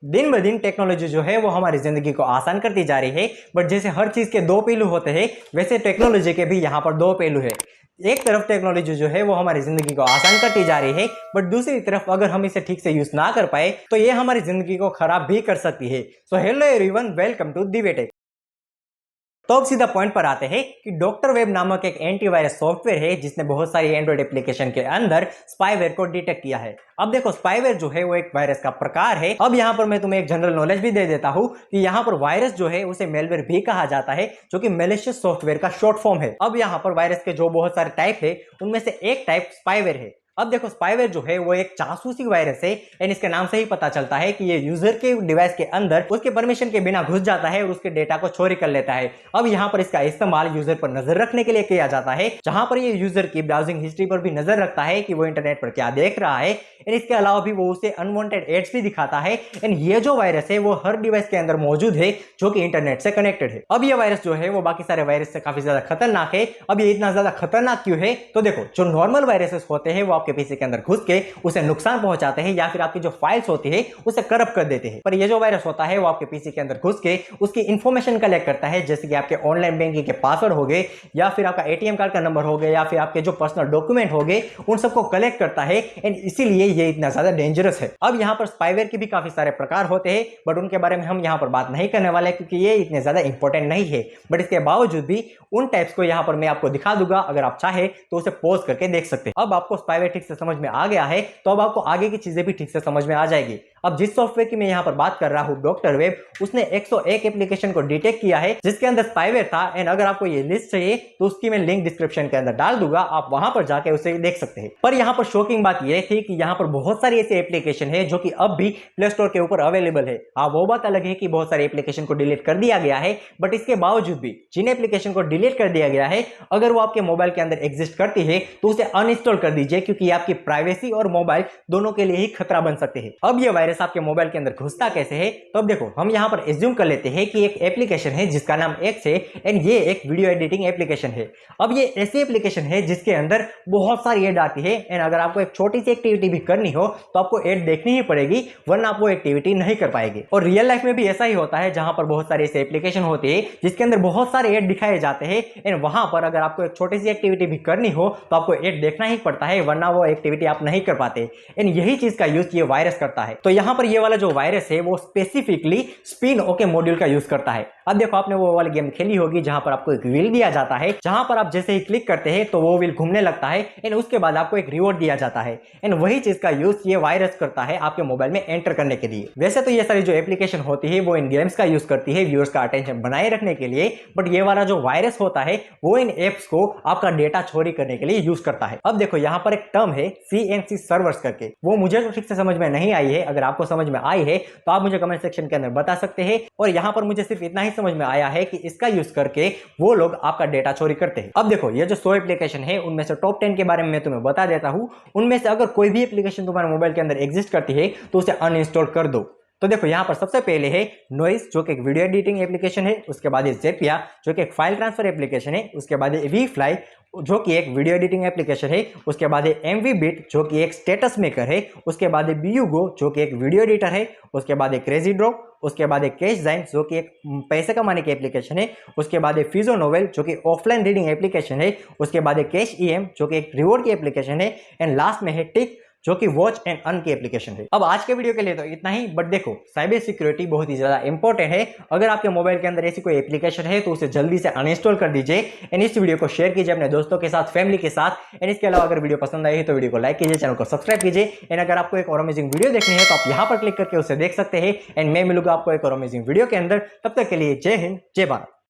दिन ब दिन टेक्नोलॉजी जो है वो हमारी जिंदगी को आसान करती जा रही है। बट जैसे हर चीज के दो पहलू होते हैं, वैसे टेक्नोलॉजी के भी यहाँ पर दो पहलू है। एक तरफ टेक्नोलॉजी जो है वो हमारी जिंदगी को आसान करती जा रही है, बट दूसरी तरफ अगर हम इसे ठीक से यूज ना कर पाए तो ये हमारी जिंदगी को खराब भी कर सकती है। So hello everyone, welcome to Divetech. तो अब सीधा पॉइंट पर आते हैं कि डॉक्टर वेब नामक एक एंटीवायरस सॉफ्टवेयर है जिसने बहुत सारी एंड्रॉइड एप्लीकेशन के अंदर स्पाईवेयर को डिटेक्ट किया है। अब देखो, स्पाईवेयर जो है वो एक वायरस का प्रकार है। अब यहाँ पर मैं तुम्हें एक जनरल नॉलेज भी दे देता हूँ कि यहाँ पर वायरस जो है उसे मेलवेयर भी कहा जाता है, जो कि मैलिशियस सॉफ्टवेयर का शॉर्ट फॉर्म है। अब यहाँ पर वायरस के जो बहुत सारे टाइप है उनमें से एक टाइप स्पाईवेयर है। अब देखो, स्पाईवेयर जो है वो एक जासूसी वायरस है एंड इसके नाम से ही पता चलता है कि ये यूजर के डिवाइस के अंदर उसके परमिशन के बिना घुस जाता है और उसके डेटा को चोरी कर लेता है। अब यहाँ पर इसका इस्तेमाल यूजर पर नजर रखने के लिए किया जाता है, जहां पर ये यूजर की ब्राउजिंग हिस्ट्री पर भी नजर रखता है कि वो इंटरनेट पर क्या देख रहा है एंड इसके अलावा भी वो उसे अनवांटेड एड्स भी दिखाता है। एंड ये जो वायरस है वो हर डिवाइस के अंदर मौजूद है जो कि इंटरनेट से कनेक्टेड है। अब ये वायरस जो है वो बाकी सारे वायरस से काफी ज्यादा खतरनाक है। अब ये इतना ज्यादा खतरनाक क्यों है? तो देखो, जो नॉर्मल वायरसेस होते हैं वो आपके पीसी के अंदर घुस के उसे नुकसान पहुंचाते हैं या फिर आपकी जो फाइल्स होती है उसे करप्ट कर देते हैं। पर ये जो वायरस होता है वो आपके पीसी के अंदर घुस के उसकी इंफॉर्मेशन कलेक्ट करता है, जैसे कि आपके ऑनलाइन बैंकिंग के पासवर्ड हो गए या फिर आपका एटीएम कार्ड का नंबर हो गया या फिर आपके जो पर्सनल डॉक्यूमेंट हो गए, उन सबको कलेक्ट करता है एंड इसीलिए ये इतना ज्यादा डेंजरस है। अब यहाँ पर स्पाईवेयर के भी काफी सारे प्रकार होते हैं, बट उनके बारे में हम यहाँ पर बात नहीं करने वाले क्योंकि ये इतने ज्यादा इंपॉर्टेंट नहीं है। बट इसके बावजूद भी उन टाइप्स को यहाँ पर मैं आपको दिखा दूंगा, अगर आप चाहे तो उसे पॉज करके देख सकते हैं। अब आपको स्पाईवेयर ठीक से समझ में आ गया है तो अब आपको आगे की चीजें भी ठीक से समझ में आ जाएगी। अब जिस सॉफ्टवेयर की मैं यहाँ पर बात कर रहा हूँ, डॉक्टर वेब, उसने 101 एप्लीकेशन को डिटेक्ट किया है जिसके अंदर स्पाईवेयर था। एंड अगर आपको ये लिस्ट चाहिए तो उसकी मैं लिंक डिस्क्रिप्शन के अंदर डाल दूंगा, आप वहां पर जाके उसे देख सकते हैं। पर यहाँ पर शॉकिंग बात यह थी कि यहाँ पर बहुत सारी ऐसी एप्लीकेशन है जो कि अब भी प्ले स्टोर के ऊपर अवेलेबल है। हाँ, वो बात अलग है कि बहुत सारी एप्लीकेशन को डिलीट कर दिया गया है, बट इसके बावजूद भी जिन एप्लीकेशन को डिलीट कर दिया गया है, अगर वो आपके मोबाइल के अंदर एग्जिस्ट करती है तो उसे अनइंस्टॉल कर दीजिए, क्योंकि आपकी प्राइवेसी और मोबाइल दोनों के लिए ही खतरा बन सकते हैं। अब ये वायरस आपके मोबाइल के अंदर घुसता कैसे है? तो अब देखो, हम यहाँ पर एज्यूम कर लेते हैं कि एक एप्लीकेशन है जिसका नाम एक्स है एंड ये एक वीडियो एडिटिंग एप्लीकेशन है। अब ये ऐसी एप्लीकेशन है जिसके अंदर बहुत सारी एड आती है एंड अगर आपको एक छोटी सी एक्टिविटी भी करनी हो तो आपको एड देखनी ही पड़ेगी, वरना आप वो एक्टिविटी नहीं कर पाएंगे। और रियल लाइफ में भी ऐसा ही होता है, जहां पर बहुत सारी ऐसी एप्लीकेशन होती है जिसके अंदर बहुत सारे एड दिखाए जाते हैं एंड वहां पर अगर आपको एक छोटी सी एक्टिविटी भी करनी हो तो आपको एड देखना ही पड़ता है, वरना वो एक्टिविटी आप नहीं कर पाते। एंड यही चीज का यूज ये वायरस करता है। तो यहाँ पर ये वाला जो वायरस है वो स्पेसिफिकली स्पिन ओके मॉड्यूल का यूज करता है। अब देखो, आपने वो वाली गेम खेली होगी जहां पर आपको एक व्हील दिया जाता है, जहां पर आप जैसे ही क्लिक करते हैं तो वो व्हील घूमने लगता है एंड उसके बाद आपको एक रिवॉर्ड दिया जाता है। एंड वही चीज का यूज ये वायरस करता है आपके मोबाइल में एंटर करने के लिए। वैसे तो ये सारी जो एप्लीकेशन होती है वो इन गेम्स का यूज करती है व्यूअर्स का अटेंशन बनाए रखने के लिए, बट ये वाला जो वायरस होता है वो इन एप्स को आपका डेटा चोरी करने के लिए यूज करता है। अब देखो, यहाँ पर एक टर्म है CNC सर्वर्स करके, वो मुझे तो ठीक से समझ में नहीं आई है। अगर आपको समझ में आई है तो आप मुझे कमेंट सेक्शन के अंदर बता सकते हैं। और यहाँ पर मुझे सिर्फ इतना ही समझ में आया है कि इसका यूज करके वो लोग आपका डेटा चोरी करते हैं। अब देखो, ये जो 100 एप्लीकेशन है उनमें से टॉप 10 के बारे में मैं तुम्हें बता देता हूं। उनमें से अगर कोई भी एप्लीकेशन तुम्हारे मोबाइल के अंदर एग्जिस्ट करती है तो उसे अनइंस्टॉल कर दो। तो देखो, यहाँ पर सबसे पहले है नॉइस, जो कि एक वीडियो एडिटिंग एप्लीकेशन है। उसके बाद है ज़ेपिया, जो कि एक फाइल ट्रांसफर एप्लीकेशन है। उसके बाद है वीफ्लाई, जो कि एक वीडियो एडिटिंग एप्लीकेशन है। उसके बाद है MVBit, जो कि एक स्टेटस मेकर है। उसके बाद है BUGO, जो कि एक वीडियो एडिटर है। उसके बाद है क्रेजी ड्रॉप। उसके बाद है कैशजाइन, जो कि एक पैसे कमाने की एप्लीकेशन है। उसके बाद है फिजो नोवेल, जो कि ऑफलाइन रीडिंग एप्लीकेशन है। उसके बाद है कैश EM, जो कि एक रिवॉर्ड की एप्लीकेशन है। एंड लास्ट में है टिक, जो कि वॉच एंड अर्न की एप्लीकेशन है। अब आज के वीडियो के लिए तो इतना ही, बट देखो, साइबर सिक्योरिटी बहुत ही ज्यादा इंपॉर्टेंट है। अगर आपके मोबाइल के अंदर ऐसी कोई एप्लीकेशन है तो उसे जल्दी से अनइंस्टॉल कर दीजिए एंड इस वीडियो को शेयर कीजिए अपने दोस्तों के साथ, फैमिली के साथ। एंड इसके अलावा अगर वीडियो पसंद आई है तो वीडियो को लाइक कीजिए, चैनल को सब्सक्राइब कीजिए। एंड अगर आपको एक और अमेजिंग वीडियो देखनी है तो आप यहाँ पर क्लिक करके उसे देख सकते हैं। एंड मैं मिलूंगा आपको एक और अमेजिंग वीडियो के अंदर। तब तक के लिए जय हिंद, जय भारत।